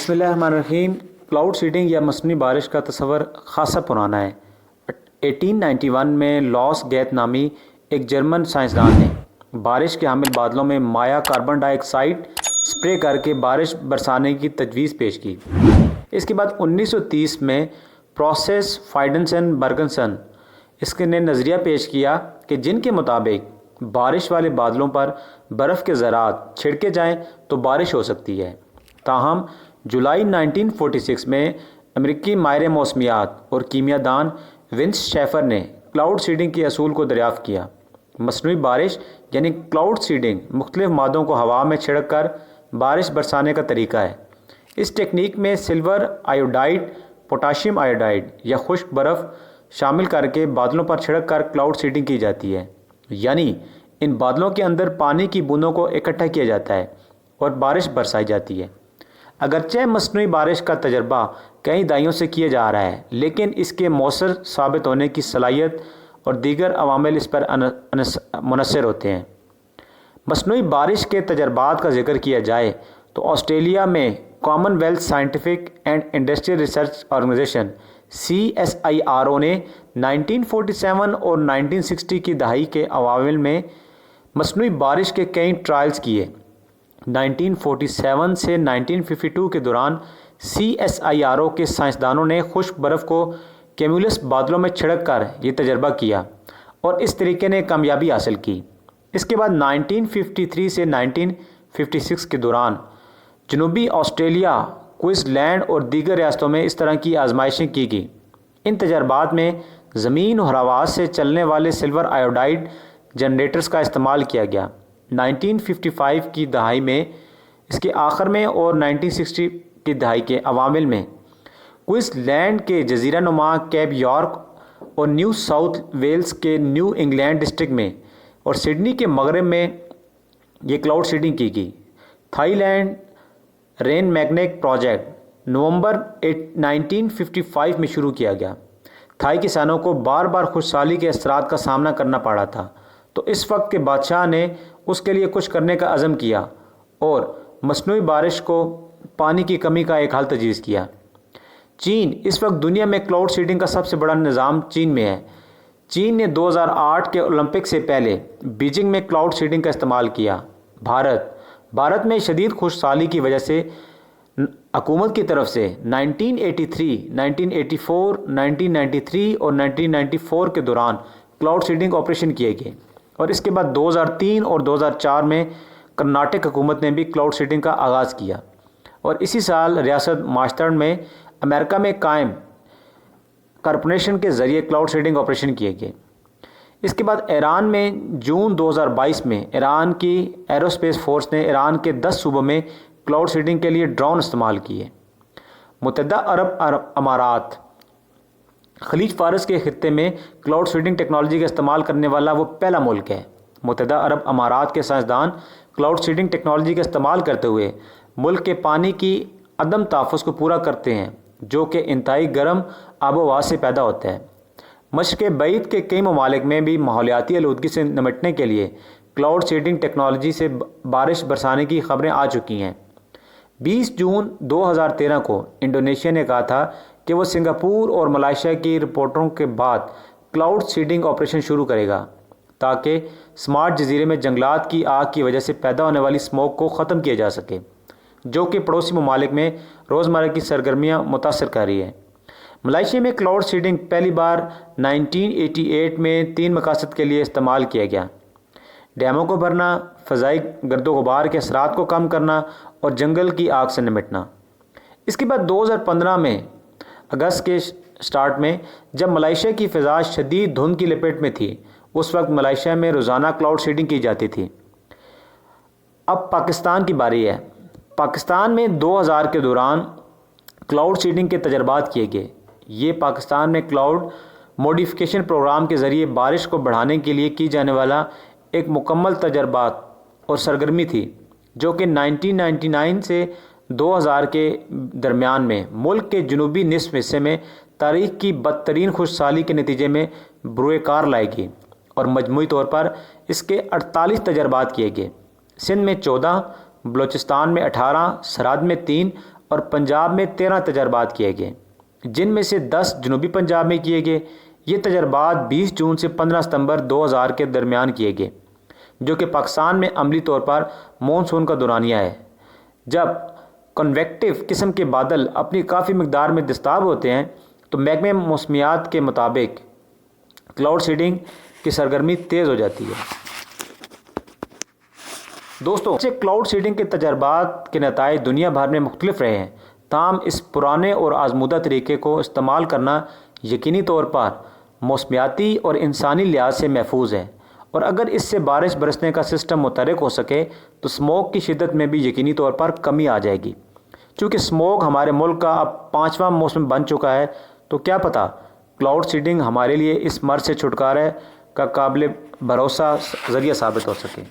बिस्मिल्लाहिर्रहमानिर्रहीम। Cloud seeding या मसनूई बारिश का तस्वर खासा पुराना है। 1891 में लॉस गैत नामी एक जर्मन साइंसदान ने बारिश के हामिल बादलों में माया कार्बन डाइऑक्साइड स्प्रे करके बारिश बरसाने की तजवीज़ पेश की। इसके बाद 1930 में प्रोसेस फाइडनसन बर्गसन इसके ने नज़रिया पेश किया कि जिनके मुताबिक बारिश वाले बादलों पर बर्फ़ के ज़रात छिड़के जाएं तो बारिश हो सकती है। ताहम जुलाई 1946 में अमेरिकी माहिर मौसमियात और कीमियादान विंस शेफर ने क्लाउड सीडिंग के असूल को दरियाफ़्त किया। मसनूई बारिश यानी क्लाउड सीडिंग मुख्तलिफ मादों को हवा में छिड़क कर बारिश बरसाने का तरीका है। इस टेक्निक में सिल्वर आयोडाइड, पोटाशियम आयोडाइड या खुश्क बर्फ़ शामिल करके बादलों पर छिड़क कर क्लाउड सीडिंग की जाती है, यानी इन बादलों के अंदर पानी की बूंदों को इकट्ठा किया जाता है और बारिश बरसाई जाती है। अगरचे मसनूई बारिश का तजर्बा कई दहाइयों से किया जा रहा है, लेकिन इसके मौसर साबित होने की सलाहियत और दीगर अवामिल इस पर मुनसर होते हैं। मसनूई बारिश के तजर्बात का जिक्र किया जाए तो ऑस्ट्रेलिया में Commonwealth scientific and industrial research organisation CSIRO ने 1947 और 1960 की दहाई के अवामिल में मसनूई बारिश के कई ट्रायल्स किए। 1947 से 1952 के दौरान CSIRO के साइंसदानों ने खुश्क बर्फ़ को क्यूमुलस बादलों में छिड़क कर ये तजर्बा किया और इस तरीके ने कामयाबी हासिल की। इसके बाद 1953 से 1956 के दौरान जनूबी ऑस्ट्रेलिया, क्वींसलैंड और दीगर रियासतों में इस तरह की आजमाइशें की गई। इन तजर्बात में ज़मीन और हवा से चलने वाले सिल्वर आयोडाइड जनरेटर्स का इस्तेमाल किया गया। 1955 की दहाई में इसके आखिर में और 1960 की दहाई के अवामिल में क्वींसलैंड के जजीरा नुमा कैप यॉर्क और न्यू साउथ वेल्स के न्यू इंग्लैंड डिस्ट्रिक्ट में और सिडनी के मगरब में ये क्लाउड सीडिंग की गई। थाईलैंड रेन मैग्नेटिक प्रोजेक्ट नवंबर 1955 में शुरू किया गया। थाई किसानों को बार बार खुशहाली के असरात का सामना करना पड़ा था, तो इस वक्त के बादशाह ने उसके लिए कुछ करने का अज़म किया और मसनूई बारिश को पानी की कमी का एक हल तजवीज़ किया। चीन इस वक्त दुनिया में क्लाउड सीडिंग का सबसे बड़ा निज़ाम चीन में है। चीन ने 2008 के ओलंपिक से पहले बीजिंग में क्लाउड सीडिंग का इस्तेमाल किया। भारत में शदीद खुशहाली की वजह से हुकूमत की तरफ से 1983, 1984, 1993 और 1994 के दौरान क्लाउड सीडिंग ऑपरेशन किए गए और इसके बाद 2003 और 2004 में कर्नाटक हुकूमत ने भी क्लाउड सीडिंग का आगाज़ किया और इसी साल रियासत मास्टर्ड में अमेरिका में कायम कॉरपोरेशन के ज़रिए क्लाउड सीडिंग ऑपरेशन किए गए। इसके बाद ईरान में जून 2022 में ईरान की एरोस्पेस फोर्स ने ईरान के 10 सूबों में क्लाउड सीडिंग के लिए ड्रोन इस्तेमाल किए। मुत्तहदा अरब अमारात खलीज फारस के खित्ते में क्लाउड सीडिंग टेक्नोलॉजी का इस्तेमाल करने वाला वो पहला मुल्क है। मुत्तहदा अरब अमारात के साइंसदान क्लाउड सीडिंग टेक्नोलॉजी का इस्तेमाल करते हुए मुल्क के पानी की अदम तहफ़्फ़ुज़ को पूरा करते हैं, जो कि इंतहाई गर्म आब व हवा से पैदा होता है। मशरक़ बईद के कई ममालिक में भी माहौलियाती आलूदगी से निपटने के लिए क्लाउड सीडिंग टेक्नोलॉजी से बारिश बरसाने की खबरें आ चुकी हैं। 20 जून 2013 को इंडोनेशिया ने कहा था कि वो सिंगापुर और मलेशिया की रिपोर्टों के बाद क्लाउड सीडिंग ऑपरेशन शुरू करेगा, ताकि स्मार्ट जजीरे में जंगलात की आग की वजह से पैदा होने वाली स्मोक को ख़त्म किया जा सके, जो कि पड़ोसी ममालिक में रोज़मर्रा की सरगर्मियाँ मुतासर कर रही है। मलेशिया में क्लाउड सीडिंग पहली बार 1988 में 3 मकासद के लिए इस्तेमाल किया गया: डैमों को भरना, फ़ज़ाई गर्दो गुबार के असरात को कम करना और जंगल की आग से निपटना। इसके बाद 2015 में अगस्त के स्टार्ट में जब मलेशिया की फ़िज़ा शदीद धुंध की लपेट में थी, उस वक्त मलेशिया में रोज़ाना क्लाउड सीडिंग की जाती थी। अब पाकिस्तान की बारी है। पाकिस्तान में 2000 के दौरान क्लाउड सीडिंग के तजर्बात किए गए। ये पाकिस्तान में क्लाउड मॉडिफिकेशन प्रोग्राम के ज़रिए बारिश को बढ़ाने के लिए की जाने वाला एक मुकम्मल तजर्बात और सरगर्मी थी, जो कि 1999 से 2000 के दरमियान में मुल्क के जनूबी निस्फ हिस्से में तारीख़ की बदतरीन खुशहाली के नतीजे में बरूए कार लाएगी और मजमूई तौर पर इसके 48 तजर्बात किए गए। सिंध में 14, बलूचिस्तान में 18, सराद में 3 اور پنجاب میں 13 تجربات کیے گئے، جن میں سے 10 جنوبی پنجاب میں کیے گئے۔ یہ تجربات 20 جون سے 15 ستمبر 2000 کے درمیان کیے گئے، جو کہ پاکستان میں عملی طور پر مونسون کا دورانیہ ہے، جب کنویکٹیو قسم کے بادل اپنی کافی مقدار میں دستیاب ہوتے ہیں تو محکمہ موسمیات کے مطابق کلاؤڈ سیڈنگ کی سرگرمی تیز ہو جاتی ہے۔ دوستو، کلاؤڈ سیڈنگ کے تجربات کے نتائج دنیا بھر میں مختلف رہے ہیں، تاہم اس پرانے اور آزمودہ طریقے کو استعمال کرنا یقینی طور پر موسمیاتی اور انسانی لحاظ سے محفوظ ہے، اور اگر اس سے بارش برسنے کا سسٹم متحرک ہو سکے تو اسموگ کی شدت میں بھی یقینی طور پر کمی آ جائے گی۔ چونکہ اسموگ ہمارے ملک کا اب 5واں موسم بن چکا ہے، تو کیا پتہ کلاؤڈ سیڈنگ ہمارے لیے اس مرض سے چھٹکارے کا قابل بھروسہ ذریعہ ثابت ہو سکے۔